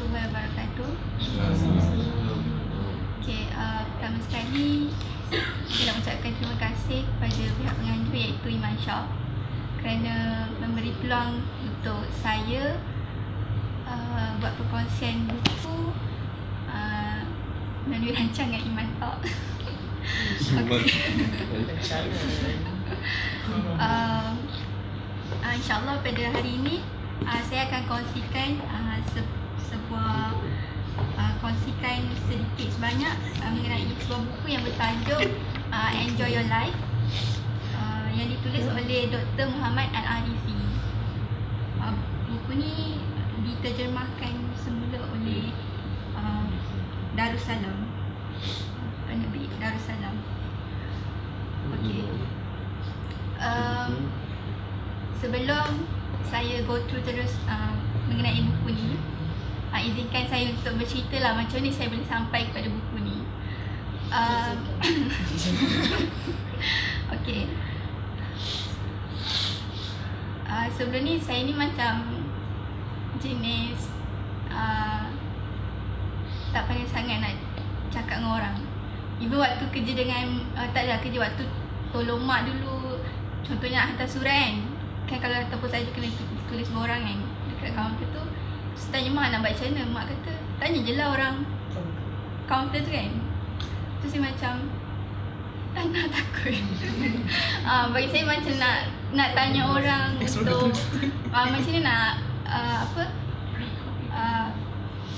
warahmatullahi wabarakatuh. Pertama sekali saya nak ucapkan terima kasih kepada pihak penganjur iaitu Iman Shah kerana memberi peluang untuk saya buat perkongsian buku melalui rancangan Iman Talk. InsyaAllah pada hari ini saya akan kongsikan sebuah kongsikan sedikit sebanyak mengenai sebuah buku yang bertajuk Enjoy Your Life yang ditulis oleh Dr. Muhammad Al-Arifi. Buku ni diterjemahkan semula oleh Darussalam, penerbit Darussalam. Sebelum saya go through terus mengenai buku ni, izinkan saya untuk bercerita lah macam ni saya boleh sampai kepada buku ni. Sebelum ni saya ni macam jenis tak pandai sangat nak cakap dengan orang. Even waktu kerja dengan tak adalah kerja waktu tolong mak dulu, contohnya nak hantar surat kan kalau ataupun saya kena tulis orang kan dekat kaunter tu, saya tanya mak nak baca macam mana, mak kata tanya je lah orang kaunter tu kan. Tu saya macam tak nak, takut. Bagi saya macam nak tanya orang untuk macam ni nak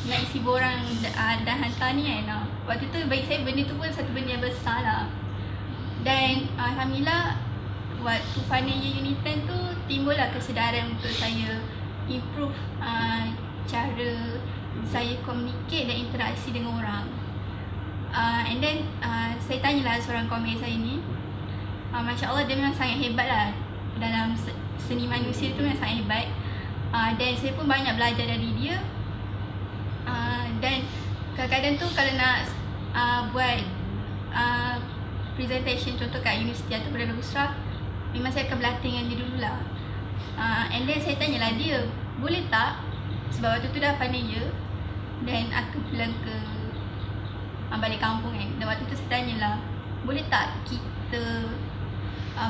nak isi borang dan hantar ni kan. Waktu tu bagi saya benda tu pun satu benda yang besar lah. Dan alhamdulillah waktu final year unit 10 tu timbullah kesedaran untuk saya improve cara saya communicate dan interaksi dengan orang. And then saya tanyalah seorang komen saya ni, Masya Allah dia memang sangat hebat lah dalam seni manusia tu, memang sangat hebat. Dan saya pun banyak belajar dari dia. Dan kadang-kadang tu kalau nak buat presentation contoh kat universiti atau Perdana Busra, memang saya akan berlatih dengan dia dululah. And then saya tanyalah dia, boleh tak, sebab waktu tu dah final year dan aku pulang ke balik kampung kan. Dan waktu tu saya tanyalah, boleh tak kita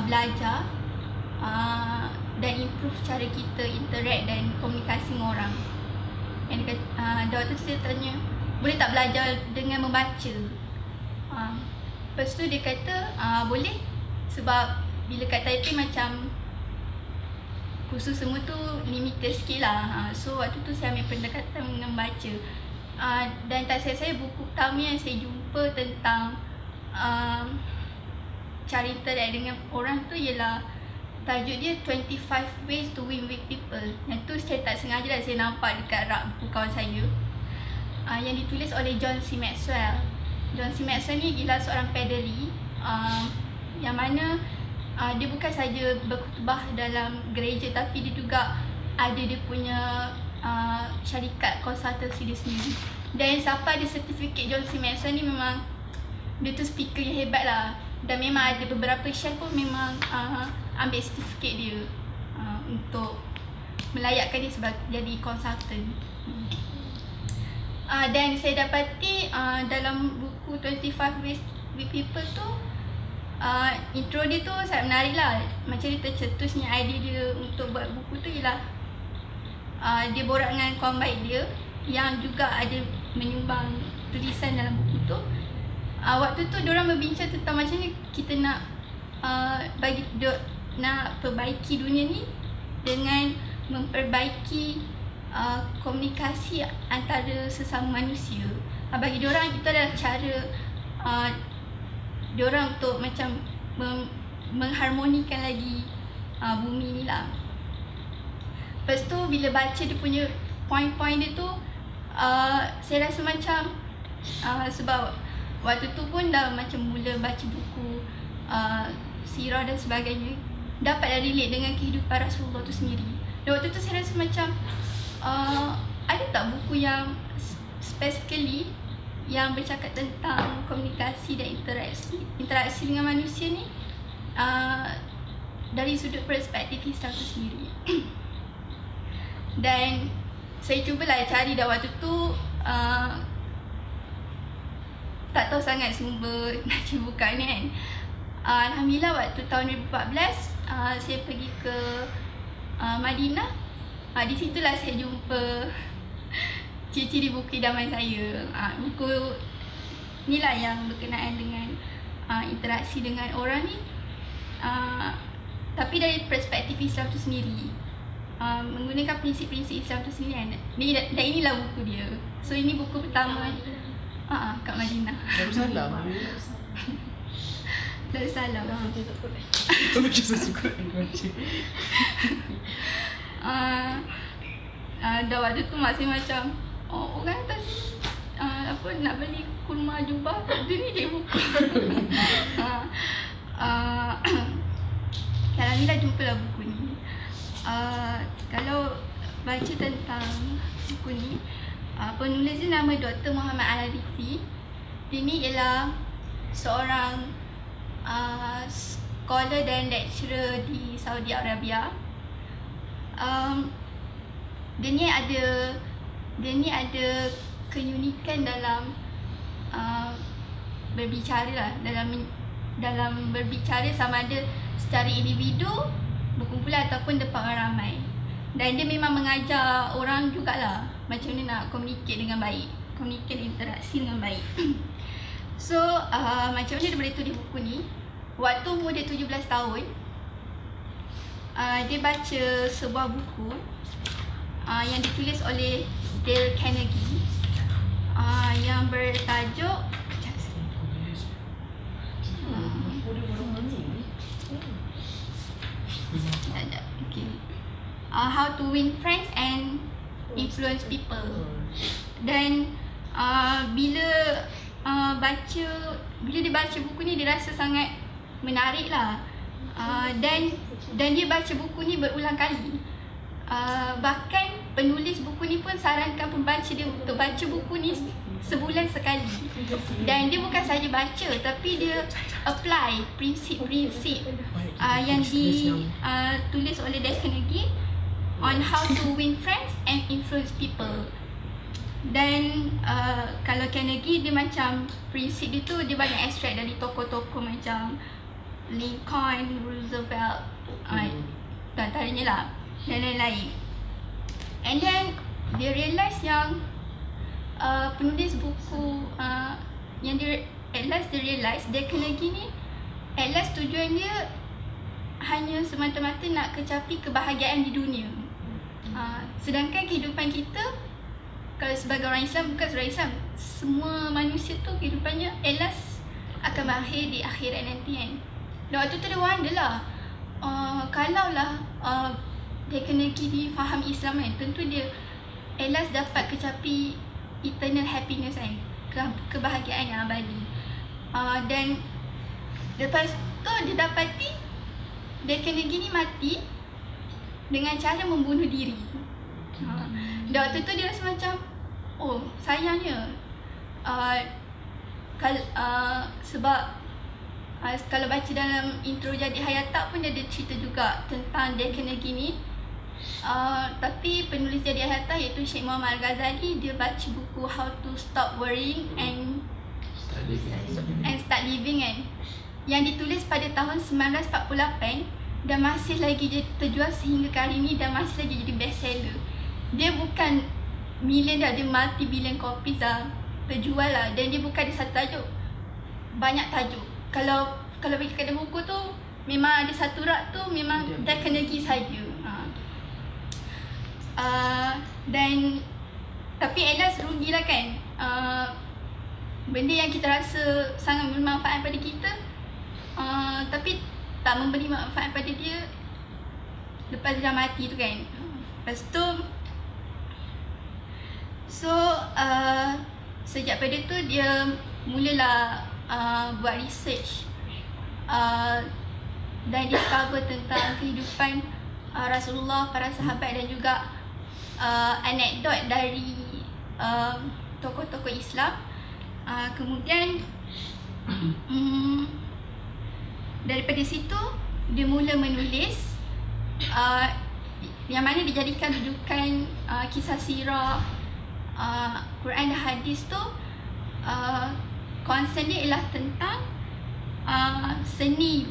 belajar dan improve cara kita interact dan komunikasi dengan orang. Dan waktu tu saya tanya, boleh tak belajar dengan membaca? Lepas tu dia kata boleh, sebab bila kat Taipei macam kursus semua tu limited sikit lah. So waktu tu saya ambil pendekatan dengan membaca. Dan tak saya buku pertama yang saya jumpa tentang cara interact dengan orang tu ialah tajuk dia 25 Ways to Win with People. Yang tu saya tak sengaja lah saya nampak dekat rak buku kawan saya yang ditulis oleh John C. Maxwell. John C. Maxwell ni ialah seorang padri yang mana dia bukan saja berkhutbah dalam gereja, tapi dia juga ada dia punya syarikat konsultansi dia sendiri. Dan siapa ada sertifikat John C. Maxwell ni memang dia tu speaker yang hebat lah. Dan memang ada beberapa chef pun memang ambil sertifikat dia untuk melayakkan dia sebagai jadi konsultan. Dan saya dapati dalam buku 25 Ways with People tu intro dia tu sangat menarik lah. Macam dia tercetusnya idea dia untuk buat buku tu ialah dia borak dengan kawan baik dia yang juga ada menyumbang tulisan dalam buku tu. Waktu tu diorang berbincang tentang macam ni kita nak nak perbaiki dunia ni dengan memperbaiki komunikasi antara sesama manusia. Bagi diorang itu adalah cara diorang untuk macam mengharmonikan lagi bumi ni lah. Lepas tu bila baca dia punya poin-poin dia tu saya rasa macam sebab waktu tu pun dah macam mula baca buku sirah dan sebagainya, dapat relate dengan kehidupan Rasulullah tu sendiri. Dan waktu tu saya rasa macam ada tak buku yang specifically yang bercakap tentang komunikasi dan interaksi dengan manusia ni dari sudut perspektif Islam tu sendiri. Dan saya cubalah cari dah waktu tu, tak tahu sangat sumber nak cuba buka ni kan. Alhamdulillah waktu tahun 2014 saya pergi ke Madinah. Di situlah saya jumpa ciri-ciri buku idaman saya. Buku ni lah yang berkenaan dengan interaksi dengan orang ni, tapi dari perspektif Islam tu sendiri, menggunakan prinsip-prinsip Islam tu sendiri kan. Dan inilah buku dia. So ini buku pertama kat Madinah. Darussalam. Darussalam. Kisah suka baca. Dah waktu tu masih macam orang atas apa nak beli kurma jubah, dia ni cari buku. Alhamdulillah jumpalah buku ni. Kalau baca tentang buku ni, penulis dia nama Dr. Muhammad Al-Harithi. Dia ni ialah seorang scholar dan lecturer di Saudi Arabia. Dia ni ada keunikan dalam berbicara lah, dalam berbicara sama ada secara individu, berkumpulan ataupun depan orang ramai. Dan dia memang mengajar orang jugalah macam mana nak communicate dengan baik, communicate interaksi dengan baik. So macam mana dia boleh tulis buku ni? Waktu umur dia 17 tahun, dia baca sebuah buku yang ditulis oleh Dale Carnegie, yang bertajuk How to Win Friends and Influence People. Dan bila dia baca buku ni, dia rasa sangat menarik lah. Dan dia baca buku ni berulang kali. Bahkan penulis buku ni pun sarankan pembaca dia untuk baca buku ni sebulan sekali. Dan dia bukan saja baca, tapi dia apply prinsip-prinsip yang ditulis oleh Dale Carnegie on how to win friends and influence people. Dan kalau Carnegie, dia macam prinsip dia tu, dia banyak extract dari tokoh-tokoh macam Lincoln, Roosevelt, dan antaranya lah, dan lain-lain. And then dia realise yang penulis buku yang dia at last dia realise Dale Carnegie ni at last tujuan dia hanya semata-mata nak kecapi kebahagiaan di dunia. Sedangkan kehidupan kita, kalau sebagai orang Islam, bukan sebagai Islam, semua manusia tu kehidupannya at last akan berakhir di akhirat nanti kan. Dan waktu tu dia wonder lah, kalaulah Dale Carnegie ni faham Islam kan, tentu dia at last dapat kecapi eternal happiness kan, kebahagiaan yang abadi. Dan lepas tu dia dapati Dale Carnegie ni mati dengan cara membunuh diri. Dan waktu tu dia rasa macam, oh sayangnya, sebab kalau baca dalam intro Jadi Hayata pun dia ada cerita juga tentang Dale Carnegie ni. Tapi penulis Jadi Hayata iaitu Sheikh Muhammad Al-Ghazali, dia baca buku How to Stop Worrying and Start Living kan, yang ditulis pada tahun 1948 dan masih lagi terjual sehingga kali ini dan masih lagi jadi best seller. Dia bukan million dah, dia multi-billion copies dah terjual lah. Dan dia bukan ada satu tajuk, banyak tajuk. Kalau bagi kedai buku tu memang ada satu rak tu memang Dale Carnegie saja. Dan tapi at last rugilah kan. Benda yang kita rasa sangat bermanfaat pada kita, tapi tak memberi manfaat pada dia lepas dia dah mati tu kan. Lepas tu sejak pada tu dia mulalah buat research dan discover tentang kehidupan Rasulullah, para sahabat dan juga anekdot dari tokoh-tokoh Islam. Kemudian daripada situ dia mula menulis yang mana dijadikan rujukan kisah sirah Quran dan hadis tu, concern dia ialah tentang seni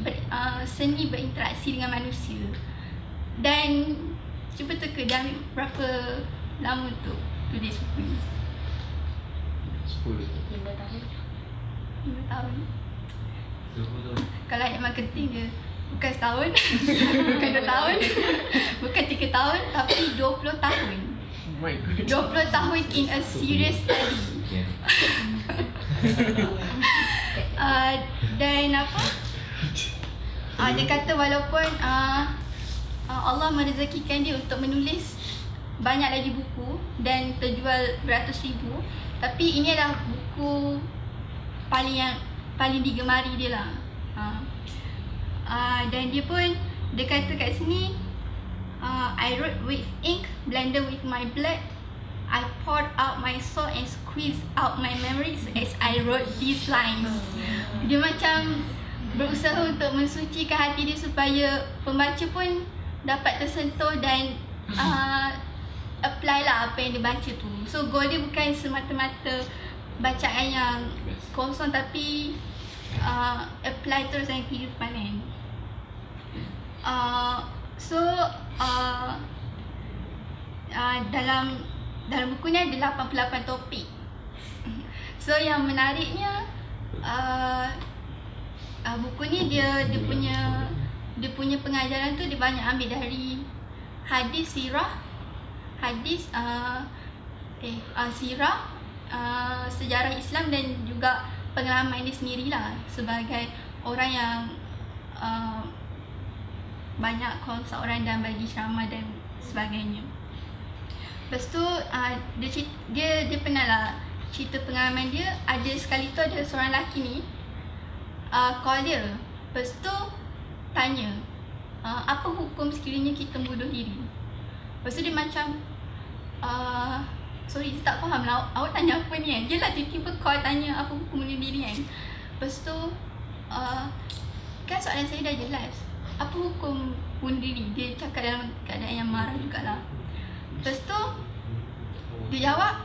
berinteraksi dengan manusia. Dan cuba teka dia ambil berapa lama untuk tulis buku ni? 5 tahun. 5 tahun. 20 tahun. Kalau ayat marketing dia bukan setahun, bukan 2 tahun, bukan 3 tahun, tapi 20 tahun. Oh my god. 20 tahun in a serious study. Okay. Dan apa? Dia kata walaupun Allah merezekikan dia untuk menulis banyak lagi buku dan terjual beratus ribu, tapi ini adalah buku paling digemari dia lah. Dan dia pun dia kata kat sini, I wrote with ink blended with my blood. I poured out my soul and squeezed out my memories as I wrote these lines. Dia macam berusaha untuk mensucikan hati dia supaya pembaca pun dapat tersentuh dan apply lah apa yang dia baca tu. So goal dia bukan semata-mata bacaan yang kosong, tapi apply terus dalam kehidupan kan. Dalam buku ni ada 88 topik. So yang menariknya, buku ni dia punya pengajaran tu dia banyak ambil dari hadis sirah, sirah, sejarah Islam dan juga pengalaman dia sendirilah sebagai orang yang banyak konsult orang dan bagi ceramah dan sebagainya. Lepas tu dia pernah lah cerita pengalaman dia. Ada sekali tu ada seorang lelaki ni call dia. Lepas tu tanya, apa hukum sekiranya kita bunuh diri? Lepas tu dia macam sorry, saya tak faham lah awak tanya apa ni kan. Dia lah tiba-tiba call tanya apa hukum bunuh diri kan. Lepas tu kan soalan saya dah jelas, apa hukum bunuh diri? Dia cakap dalam keadaan yang marah jugalah. Lepas tu dia jawab,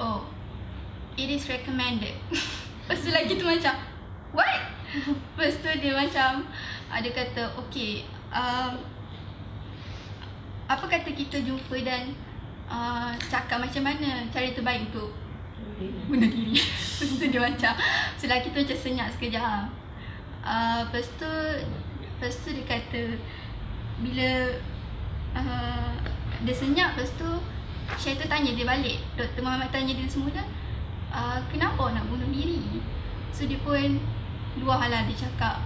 oh, it is recommended. Lepas tu lagi tu macam, what? Lepas tu dia macam dia kata, okay, apa kata kita jumpa dan cakap macam mana cara terbaik untuk bunuh diri. Lepas tu dia macam, so lelaki tu macam senyap sekejap. Lepas tu dia kata, bila dia senyap, lepas tu Syekh tu tanya dia balik. Dr. Muhammad tanya dia semula, kenapa nak bunuh diri? So dia pun luah lah, dia cakap,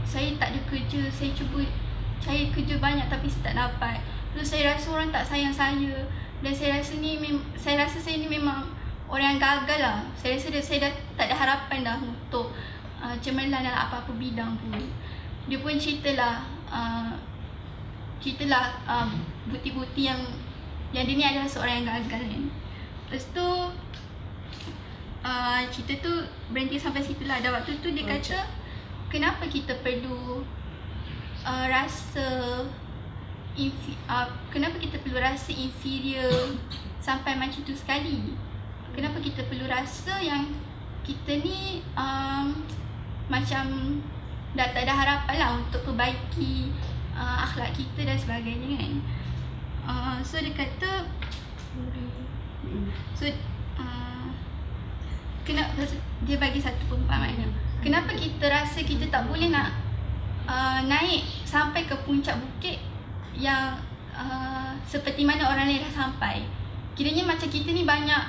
saya tak ada kerja, saya cuba cari kerja banyak tapi saya tak dapat. Terus saya rasa orang tak sayang saya, dan saya rasa saya ni memang orang yang gagal lah. Saya rasa saya dah tak ada harapan dah untuk cemerlang dalam apa-apa bidang pun. Dia pun ceritalah bukti-bukti yang dia ni adalah seorang yang gagal kan. Lepas tu cerita tu berhenti sampai situ lah. Dan waktu tu dia kata, kenapa kita perlu kenapa kita perlu rasa inferior sampai macam tu sekali? Kenapa kita perlu rasa yang kita ni macam dah tak ada harapan lah untuk perbaiki akhlak kita dan sebagainya kan. So dia kata, kenapa dia bagi satu perumpamaan, kenapa kita rasa kita tak boleh nak naik sampai ke puncak bukit yang seperti mana orang lain dah sampai. Kiranya macam kita ni banyak,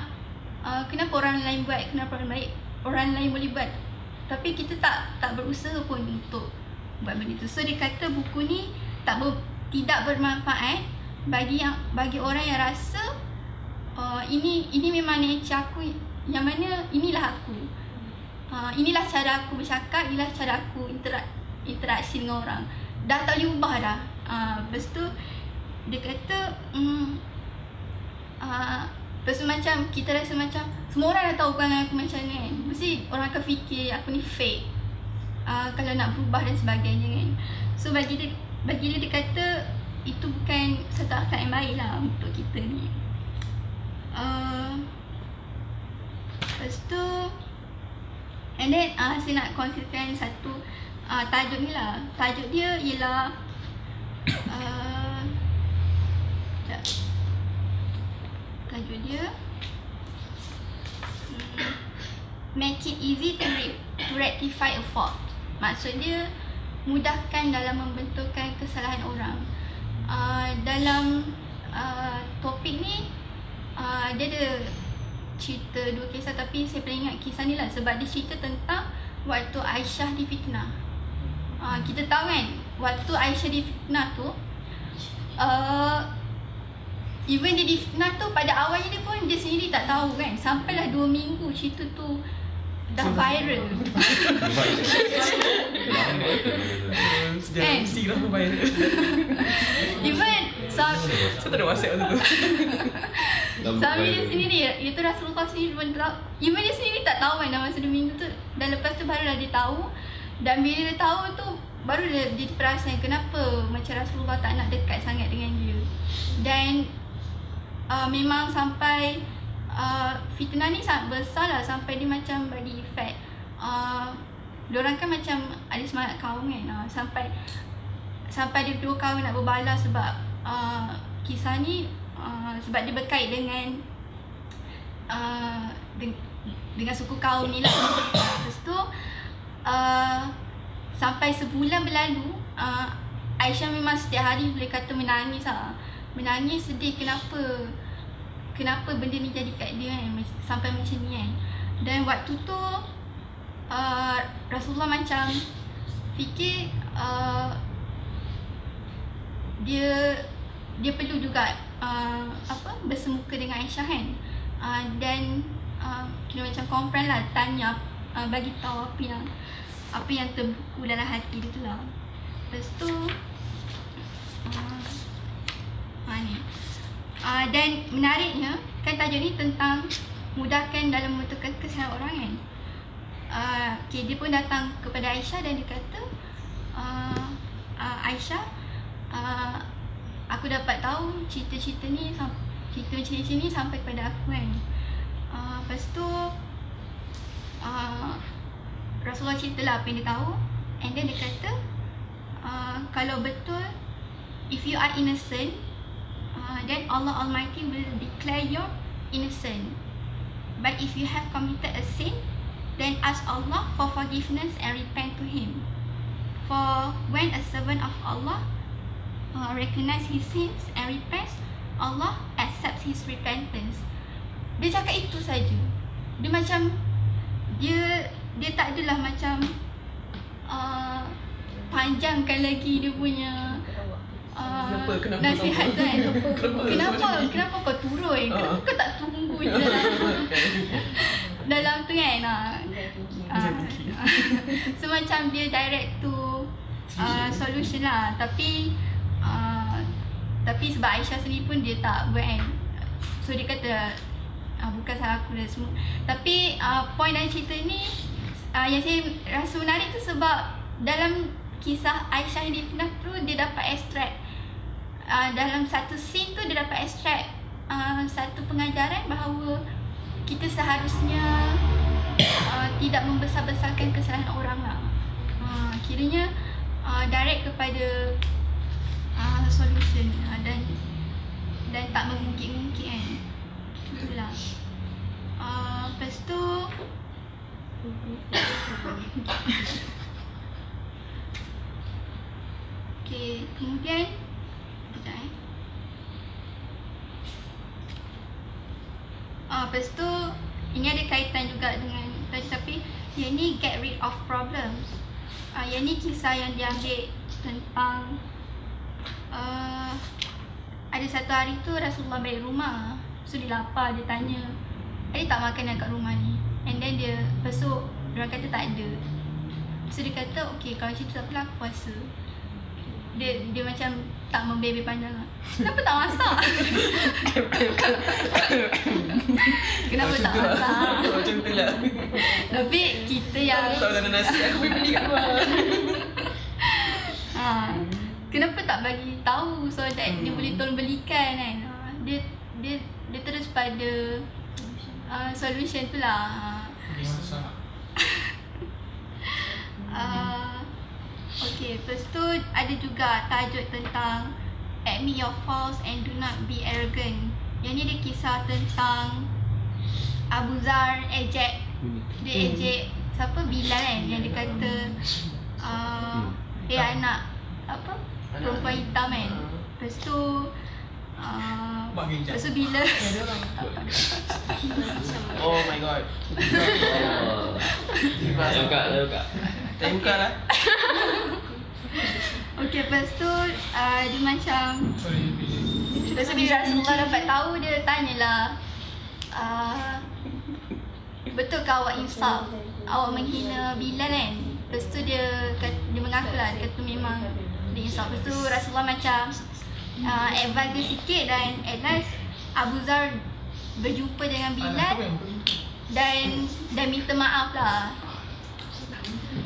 kenapa orang lain buat, kenapa orang lain boleh buat, tapi kita tak berusaha pun untuk buat benda tu. So dia kata buku ni tidak bermanfaat bagi orang yang rasa ini memang nature aku, yang mana inilah aku, inilah cara aku bercakap, inilah cara aku interaksi dengan orang, dah tak boleh ubah dah. Lepas tu dia kata lepas tu macam kita rasa macam semua orang dah tahu perangai aku macam ni kan, mesti orang akan fikir aku ni fake kalau nak berubah dan sebagainya kan. So bagi dia kata itu bukan satu akhlak yang baik lah untuk kita ni. Lepas tu, and then saya nak kongsikan satu tajuk ni lah. Tajuk dia ialah tajuk dia make it easy to rectify a fault. Maksud dia mudahkan dalam membenturkan kesalahan orang. Dalam topik ni dia ada cerita 2 kisah, tapi saya paling ingat kisah ni lah sebab dia cerita tentang waktu Aisyah difitnah. Kita tahu kan, waktu Aisyah difitnah tu even dia difitnah tu, pada awalnya dia pun dia sendiri tak tahu kan, sampailah 2 minggu cerita tu dah viral. Sejak mesti lah viral. Even Saya tak ada WhatsApp waktu tu. suami dia sendiri, iaitu Rasulullah sendiri pun tahu. Even dia sendiri tak tahu kan dalam masa 2 minggu tu. Dan lepas tu barulah dia tahu. Dan bila dia tahu tu, baru dia perasan kenapa macam Rasulullah tak nak dekat sangat dengan dia. Dan memang sampai fitnah ni sangat besar lah, sampai dia macam bagi efek. Diorang kan macam ada semangat kaum kan, sampai dia 2 kaum nak berbalas sebab kisah ni sebab dia berkait dengan dengan suku kaum ni lah. Lepas tu sampai sebulan berlalu, Aisyah memang setiap hari boleh kata menangis lah. Menangis sedih kenapa benda ni jadi kat dia kan, sampai macam ni kan. Dan waktu tu Rasulullah macam fikir dia perlu juga bersemuka dengan Aisyah kan. Dan kira macam conference lah, tanya, bagi tahu apa yang terbuku dalam hati dia tu lah. Lepas tu ni dan menariknya kan, tajuk ni tentang mudahkan dalam membenturkan kesalahan orang kan. Okay, dia pun datang kepada Aisyah dan dia kata, Aisyah, aku dapat tahu cerita-cerita ni, cerita macam ni sampai kepada aku kan. Lepas tu Rasulullah ceritalah apa yang dia tahu. And then dia kata, kalau betul, if you are innocent, then Allah Almighty will declare you innocent. But if you have committed a sin, then ask Allah for forgiveness and repent to Him. For when a servant of Allah recognize his sins and repents, Allah accepts his repentance. Dia cakap itu saja. Dia macam dia tak adalah macam panjangkan lagi dia punya Kenapa nasihat tu kan. Kenapa kau turun? Kenapa kau tak tunggu je dalam tu kan. So macam dia direct to solution lah. Tapi sebab Aisyah sendiri pun dia tak buat kan. So dia kata bukan salah aku dan semua. Tapi point dalam cerita ni yang saya rasa menarik tu sebab dalam kisah Aisyah yang difitnah tu, dia dapat extract dalam satu scene tu, dia dapat extract satu pengajaran bahawa kita seharusnya tidak membesar-besarkan kesalahan orang lah. Kiranya direct kepada solution dan tak mengungkit-ungkit kan. Itulah. Lepas tu okay, kemudian sekejap lepas tu ini ada kaitan juga dengan tadi, tapi yang ni get rid of problems. Yang ni kisah yang dia ambil tentang ada satu hari tu Rasulullah balik rumah. So dia lapar, dia tanya, ada tak makanan kat rumah ni? And then dia, lepas tu orang kata tak ada. So dia kata, okay, kalau macam tu tak apalah, aku puasa. Dia macam tak membebel panjang lah. Kenapa tak masak? Kenapa tak masak? Macam tu lah. Tapi kita yang tak ada nasi, aku beli kat luar. kenapa tak bagi tahu so that dia boleh tolong belikan kan. Dia terus pada solution tu lah. Okay, lepas tu ada juga tajuk tentang admit your faults and do not be arrogant. Yang ni dia kisah tentang Abu Zar ejek. Dia ejek siapa? Bilal kan, yang dia kata anak apa? Perempuan hitam kan. Lepas tu lepas tu bila Oh my god. Buka. Tak buka lah. okay, lepas tu dia macam lepas tu bila Rasulullah dapat tahu, dia tanyalah betul ke awak insaf? Awak menghina Bilal kan? Lepas tu dia mengaku lah, dia kata memang dia insaf. Lepas tu Rasulullah macam advise dia sikit, dan at last Abu Zar berjumpa dengan Bilal dan minta maaf lah.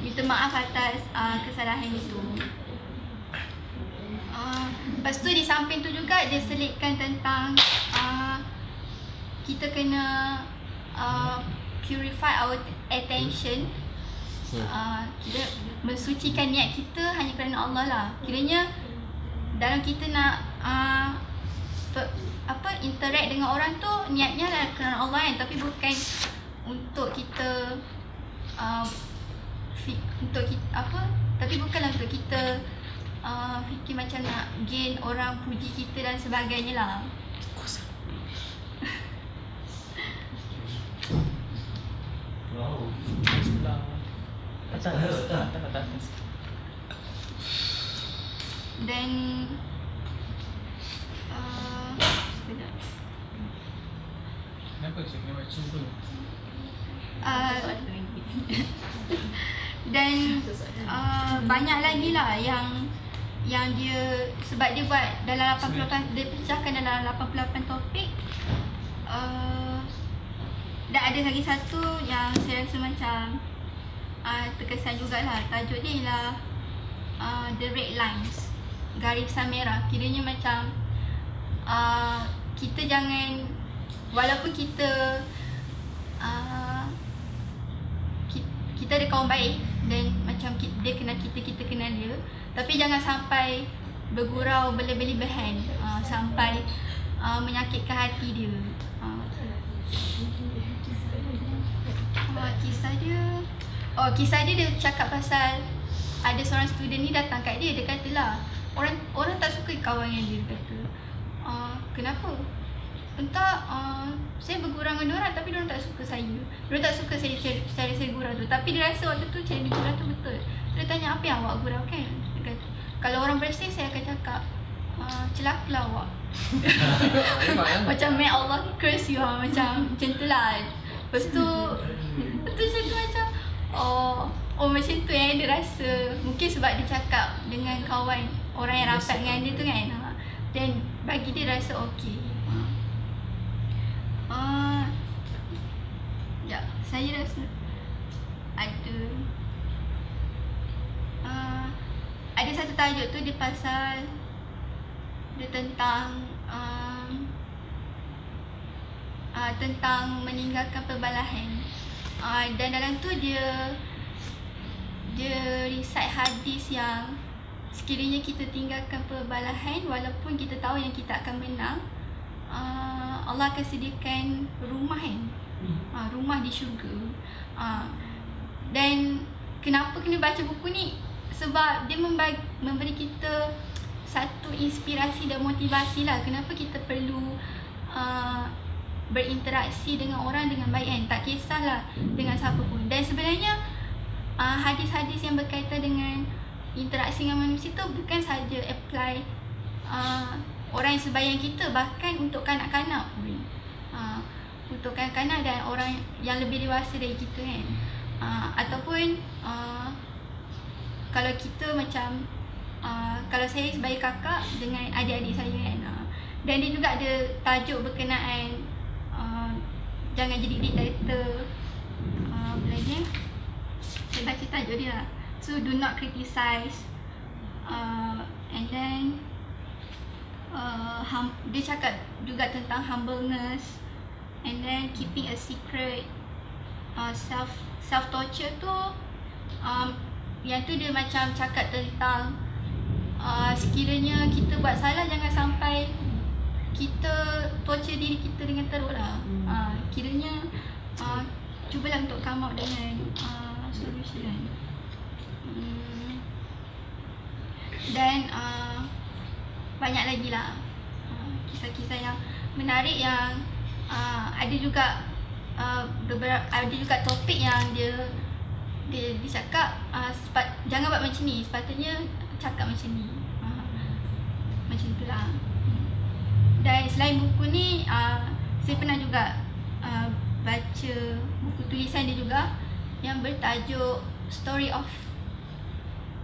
Minta maaf atas kesalahan itu. Lepas tu di samping tu juga dia selitkan tentang kita kena purify our attention. Kita mensucikan niat kita hanya kerana Allah lah. Kiranya dalam kita nak interact dengan orang tu, niatnya lah kerana Allah kan, tapi bukan untuk kita tapi bukanlah untuk kita fikir macam nak gain orang puji kita dan sebagainya lah. Wow. Atas. Dan sekejap. Kenapa saya kena baca tu? Dan banyak lagi lah yang dia, sebab dia buat dalam 88, dia pecahkan dalam 88 topik. Dan ada lagi satu yang saya rasa macam terkesan jugalah. Tajuk dia ialah The Red Lines, garisan merah. Kiranya macam kita jangan, walaupun kita kita ada kawan baik dan macam dia kenal kita kenal dia, tapi jangan sampai bergurau berlebihan sampai menyakitkan hati dia. Kisah dia cakap pasal ada seorang student ni datang kat dia kata lah, orang tak suka kawan yang dia kata. Kenapa? Entah, saya bergurau dengan diorang tapi diorang tak suka saya. Diorang tak suka cara saya gurau tu. Tapi dia rasa waktu tu cara dia gurau tu betul. Dia tanya, apa yang awak gurau kan? Dia kata, kalau orang bersih saya akan cakap, celakalah awak. Macam may Allah curse you, macam tu lah. Lepas tu saya tu macam, oh macam tu yang dia rasa. Mungkin sebab dia cakap dengan kawan, orang yang rapat dengan dia tu kan. Dan bagi dia rasa okey. Ya, saya rasa ada satu tajuk tu dia pasal dia tentang tentang meninggalkan perbalahan. Dan dalam tu dia recite hadis yang sekiranya kita tinggalkan perbalahan, walaupun kita tahu yang kita akan menang, Allah akan sediakan rumah kan, rumah di syurga. Dan kenapa kena baca buku ni? Sebab dia memberi kita satu inspirasi dan motivasi lah. Kenapa kita perlu berinteraksi dengan orang dengan baik kan? Tak kisahlah dengan siapa pun. Dan sebenarnya hadis-hadis yang berkaitan dengan interaksi dengan manusia tu bukan sahaja apply orang yang sebayang kita, bahkan untuk kanak-kanak pun. Untuk kanak-kanak dan orang yang lebih dewasa dari kita kan. Ataupun kalau kita macam kalau saya sebagai kakak dengan adik-adik saya kan. Dan dia juga ada tajuk berkenaan jangan jadi diktator. Apa lagi? Saya baca tajuk dia lah. So do not criticize And then dia cakap juga tentang humbleness, and then keeping a secret, self torture tu, yang tu dia macam cakap tentang sekiranya kita buat salah, jangan sampai kita torture diri kita dengan teruk lah. Kiranya cubalah untuk come out dengan solution. Dan banyak lagi lah kisah-kisah yang menarik yang ada juga ada juga topik yang dia cakap jangan buat macam ni, sepatutnya cakap macam ni, macam tu lah. Dan selain buku ni saya pernah juga baca buku tulisan dia juga yang bertajuk Story of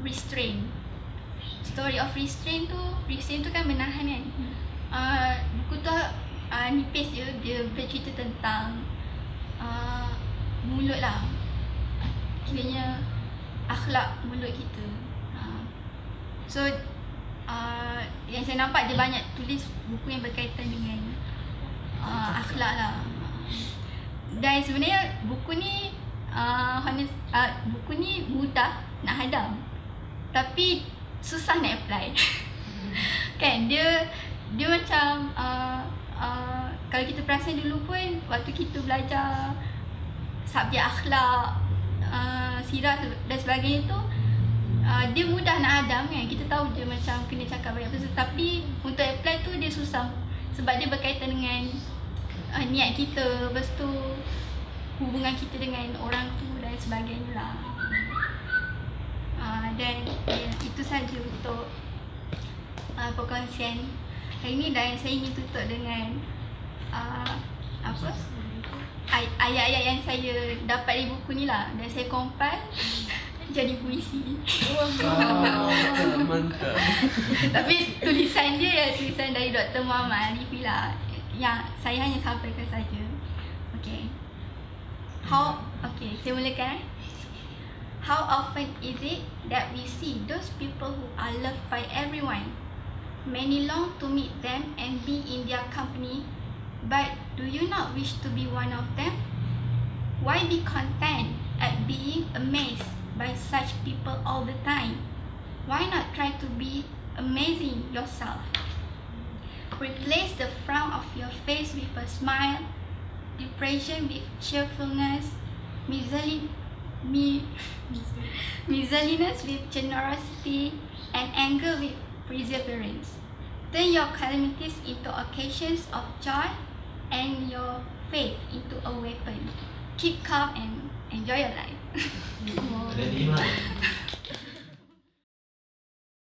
Restraint. Story of Restraint tu kan menahan kan. Buku tu nipis je, dia bercerita tentang mulut lah, kiranya akhlak mulut kita. So yang saya nampak dia banyak tulis buku yang berkaitan dengan akhlak lah. Dan sebenarnya buku ni buku ni mudah nak hadam, tapi susah nak apply. Kan dia macam kalau kita perasan dulu pun waktu kita belajar subjek akhlak, sirah dan sebagainya tu, dia mudah nak hadam kan. Kita tahu dia macam kena cakap banyak pasal, tapi untuk apply tu dia susah sebab dia berkaitan dengan niat kita, lepas tu hubungan kita dengan orang tu dan sebagainya lah. Dan itu saja untuk perkongsian hari ni, dan saya ingin tutup dengan ayat-ayat yang saya dapat dari buku ni lah, dan saya compile jadi puisi. Mantap. Tapi tulisan dia tulisan dari Dr. Muhammad Alifi lah, yang saya hanya sampaikan saja. Saya mulakan. How often is it that we see those people who are loved by everyone? Many long to meet them and be in their company, but do you not wish to be one of them? Why be content at being amazed by such people all the time? Why not try to be amazing yourself? Replace the frown of your face with a smile, depression with cheerfulness, miserliness with generosity, and anger with perseverance. Turn your calamities into occasions of joy and your faith into a weapon. Keep calm and enjoy your life. Ada 5.